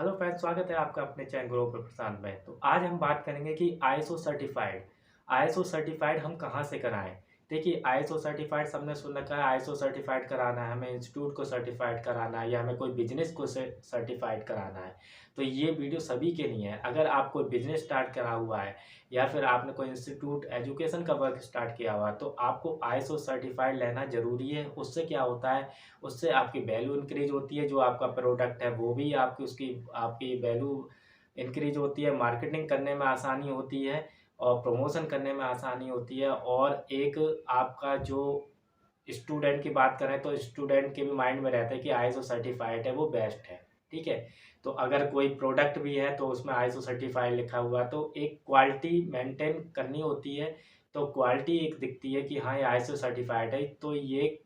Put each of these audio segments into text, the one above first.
Hello friends, स्वागत है आपका अपने चैनल ग्रो प्रशांत में। तो आज हम बात करेंगे कि आईएसओ सर्टिफाइड हम कहाँ से कराएं। देखिए, आईएसओ सर्टिफाइड सबने सुन रखा है। आईएसओ सर्टिफाइड कराना है, हमें इंस्टीट्यूट को सर्टिफाइड कराना है या हमें कोई बिजनेस को सर्टिफाइड कराना है। तो ये वीडियो सभी के लिए है। अगर आप कोई बिजनेस स्टार्ट करा हुआ है या फिर आपने कोई इंस्टीट्यूट एजुकेशन का वर्क स्टार्ट किया हुआ है, तो आपको आईएसओ सर्टिफाइड लेना जरूरी है। उससे क्या होता है, उससे आपकी वैल्यू इंक्रीज होती है। जो आपका प्रोडक्ट है वो भी आपकी वैल्यू इंक्रीज होती है। मार्केटिंग करने में आसानी होती है और प्रमोशन करने में आसानी होती है। और एक आपका जो स्टूडेंट की बात करें तो स्टूडेंट के भी माइंड में रहता है कि आईएसओ सर्टिफाइड है वो बेस्ट है। ठीक है, तो अगर कोई प्रोडक्ट भी है तो उसमें आईएसओ सर्टिफाइड लिखा हुआ, तो एक क्वालिटी मेंटेन करनी होती है। तो क्वालिटी एक दिखती है कि हाँ, ये आईएसओ सर्टिफाइड है तो ये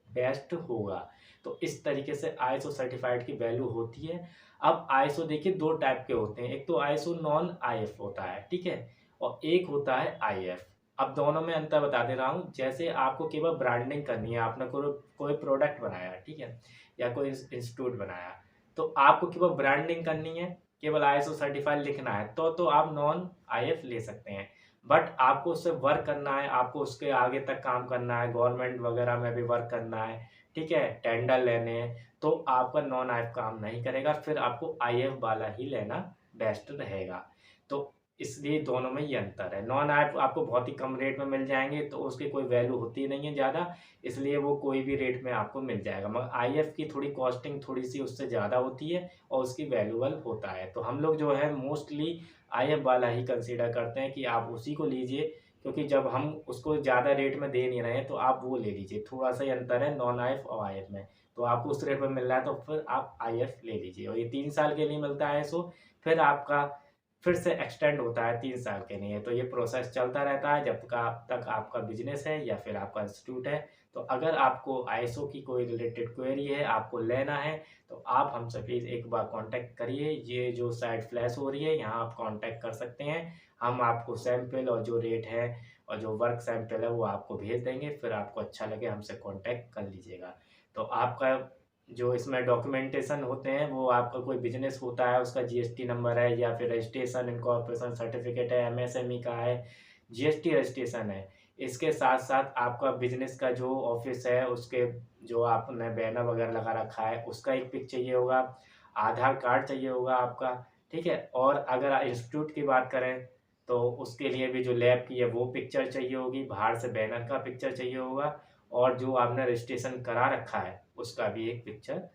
बेस्ट होगा। तो इस तरीके से आईएसओ सर्टिफाइड की वैल्यू होती है। अब आईएसओ देखिए दो टाइप के होते हैं। एक तो आईएसओ नॉन आईएफ होता है, ठीक है, और एक होता है आईएफ। अब दोनों में अंतर बता दे रहा हूँ। जैसे आपको केवल ब्रांडिंग करनी है, आपने कोई प्रोडक्ट बनाया, ठीक है, या कोई इंस्टीट्यूट बनाया, तो आपको केवल ब्रांडिंग करनी है, केवल आईएसओ सर्टिफाइड लिखना है, तो आप नॉन आईएफ ले सकते हैं। बट आपको उससे वर्क करना है, आपको उसके आगे तक काम करना है, गवर्नमेंट वगैरह में भी वर्क करना है, ठीक है, टेंडर लेने हैं, तो आपका नॉन आईएफ काम नहीं करेगा। फिर आपको आईएफ वाला ही लेना बेस्ट रहेगा। तो इसलिए दोनों में ये अंतर है। नॉन आईएफ आपको बहुत ही कम रेट में मिल जाएंगे, तो उसकी कोई वैल्यू होती नहीं है ज़्यादा, इसलिए वो कोई भी रेट में आपको मिल जाएगा। मगर आईएफ की थोड़ी कॉस्टिंग थोड़ी सी उससे ज़्यादा होती है और उसकी वैल्यूबल होता है। तो हम लोग जो है मोस्टली आईएफ वाला ही कंसीडर करते हैं कि आप उसी को लीजिए, क्योंकि जब हम उसको ज़्यादा रेट में दे नहीं रहे हैं तो आप वो ले लीजिए। थोड़ा सा ही अंतर है नॉन आईएफ और आईएफ में। तो आपको उस रेट में मिल रहा है तो फिर आप आईएफ ले लीजिए। और ये 3 साल के लिए मिलता है आईएसओ। फिर आपका फिर से एक्सटेंड होता है 3 साल के लिए। तो ये प्रोसेस चलता रहता है जब तक आपका बिजनेस है या फिर आपका इंस्टीट्यूट है। तो अगर आपको आईएसओ की कोई रिलेटेड क्वेरी है, आपको लेना है, तो आप हमसे प्लीज़ एक बार कांटेक्ट करिए। ये जो साइट फ्लैश हो रही है, यहाँ आप कांटेक्ट कर सकते हैं। हम आपको सैंपल और जो रेट है और जो वर्क सैंपल है वो आपको भेज देंगे। फिर आपको अच्छा लगे हमसे कांटेक्ट कर लीजिएगा। तो आपका जो इसमें डॉक्यूमेंटेशन होते हैं, वो आपका कोई बिजनेस होता है, उसका जीएसटी नंबर है या फिर रजिस्ट्रेशन इनकॉर्पोरेशन सर्टिफिकेट है, एमएसएमई का है, जीएसटी रजिस्ट्रेशन है। इसके साथ साथ आपका बिजनेस का जो ऑफिस है उसके जो आपने बैनर वगैरह लगा रखा है उसका एक पिक चाहिए होगा, आधार कार्ड चाहिए होगा आपका, ठीक है। और अगर इंस्टीट्यूट की बात करें तो उसके लिए भी जो लैब की है वो पिक्चर चाहिए होगी, बाहर से बैनर का पिक्चर चाहिए होगा, और जो आपने रजिस्ट्रेशन करा रखा है उसका भी एक पिक्चर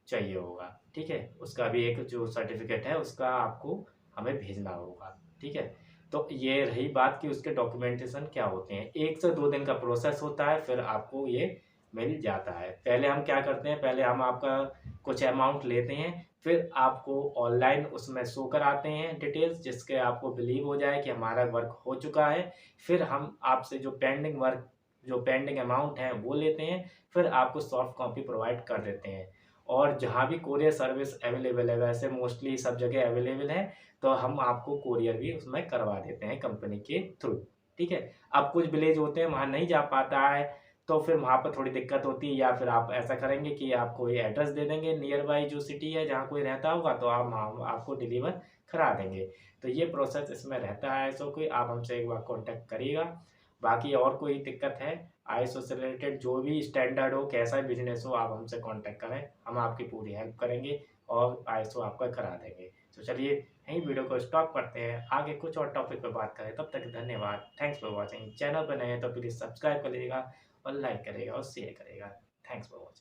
चाहिए होगा, ठीक है। उसका भी एक जो सर्टिफिकेट है उसका आपको हमें भेजना होगा, ठीक है। तो ये रही बात कि उसके डॉक्यूमेंटेशन क्या होते हैं। 1 से 2 दिन का प्रोसेस होता है, फिर आपको ये मिल जाता है। पहले हम क्या करते हैं, पहले हम आपका कुछ अमाउंट लेते हैं, फिर आपको ऑनलाइन उसमें शो कराते हैं डिटेल्स, जिसके आपको बिलीव हो जाए कि हमारा वर्क हो चुका है। फिर हम आपसे जो पेंडिंग अमाउंट है वो लेते हैं। फिर आपको सॉफ्ट कॉपी प्रोवाइड कर देते हैं। और जहाँ भी कोरियर सर्विस अवेलेबल है, वैसे मोस्टली सब जगह अवेलेबल है, तो हम आपको कोरियर भी उसमें करवा देते हैं कंपनी के थ्रू, ठीक है। अब कुछ विलेज होते हैं वहाँ नहीं जा पाता है, तो फिर वहाँ पर थोड़ी दिक्कत होती है। या फिर आप ऐसा करेंगे कि आप कोई एड्रेस दे देंगे नियर बाई जो सिटी है जहाँ कोई रहता होगा, तो हम आपको डिलीवर करा देंगे। तो ये प्रोसेस इसमें रहता है। सो कोई आप हमसे एक बार कॉन्टैक्ट करिएगा। बाकी और कोई दिक्कत है आईएसओ से रिलेटेड, जो भी स्टैंडर्ड हो, कैसा भी बिजनेस हो, आप हमसे कांटेक्ट करें, हम आपकी पूरी हेल्प करेंगे और आईएसओ आपका करा देंगे। तो चलिए यहीं वीडियो को स्टॉप करते हैं, आगे कुछ और टॉपिक पर बात करें। तब तक धन्यवाद, थैंक्स फॉर वॉचिंग। चैनल पर नए हैं तो प्लीज़ सब्सक्राइब कर लीजिएगा और लाइक करेगा और शेयर करेगा। Thanks for watching.